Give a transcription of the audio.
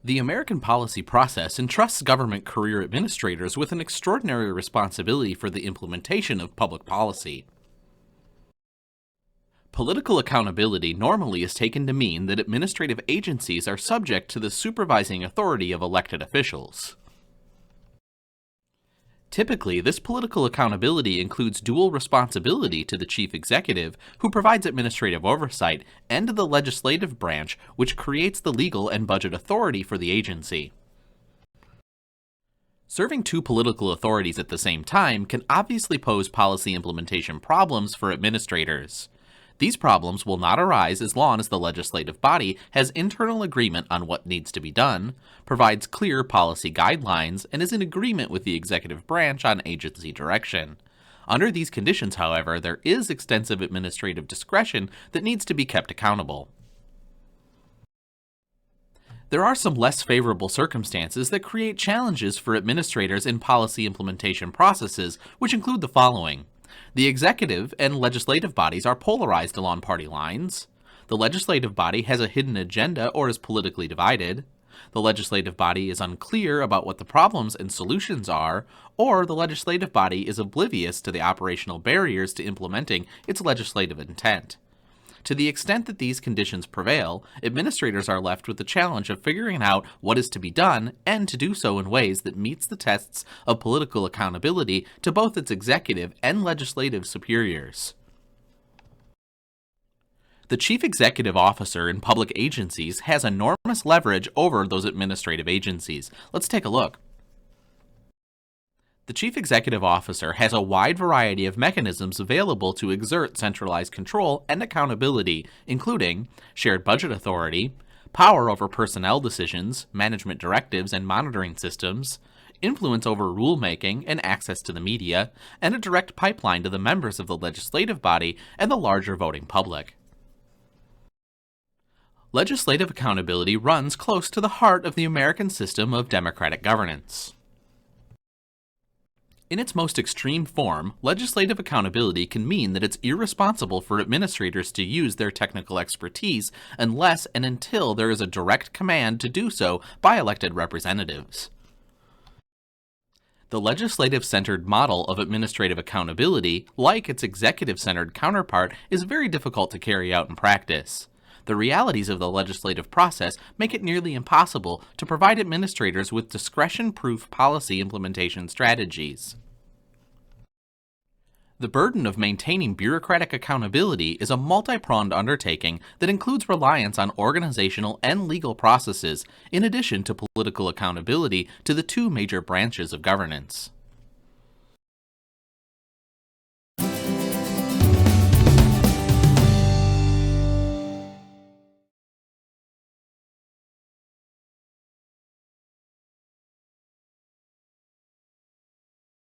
The American policy process entrusts government career administrators with an extraordinary responsibility for the implementation of public policy. Political accountability normally is taken to mean that administrative agencies are subject to the supervising authority of elected officials. Typically, this political accountability includes dual responsibility to the chief executive, who provides administrative oversight, and to the legislative branch, which creates the legal and budget authority for the agency. Serving two political authorities at the same time can obviously pose policy implementation problems for administrators. These problems will not arise as long as the legislative body has internal agreement on what needs to be done, provides clear policy guidelines, and is in agreement with the executive branch on agency direction. Under these conditions, however, there is extensive administrative discretion that needs to be kept accountable. There are some less favorable circumstances that create challenges for administrators in policy implementation processes, which include the following. The executive and legislative bodies are polarized along party lines. The legislative body has a hidden agenda or is politically divided. The legislative body is unclear about what the problems and solutions are, or the legislative body is oblivious to the operational barriers to implementing its legislative intent. To the extent that these conditions prevail, administrators are left with the challenge of figuring out what is to be done and to do so in ways that meets the tests of political accountability to both its executive and legislative superiors. The chief executive officer in public agencies has enormous leverage over those administrative agencies. Let's take a look. The chief executive officer has a wide variety of mechanisms available to exert centralized control and accountability, including shared budget authority, power over personnel decisions, management directives and monitoring systems, influence over rulemaking and access to the media, and a direct pipeline to the members of the legislative body and the larger voting public. Legislative accountability runs close to the heart of the American system of democratic governance. In its most extreme form, legislative accountability can mean that it's irresponsible for administrators to use their technical expertise unless and until there is a direct command to do so by elected representatives. The legislative-centered model of administrative accountability, like its executive-centered counterpart, is very difficult to carry out in practice. The realities of the legislative process make it nearly impossible to provide administrators with discretion-proof policy implementation strategies. The burden of maintaining bureaucratic accountability is a multi-pronged undertaking that includes reliance on organizational and legal processes, in addition to political accountability to the two major branches of governance.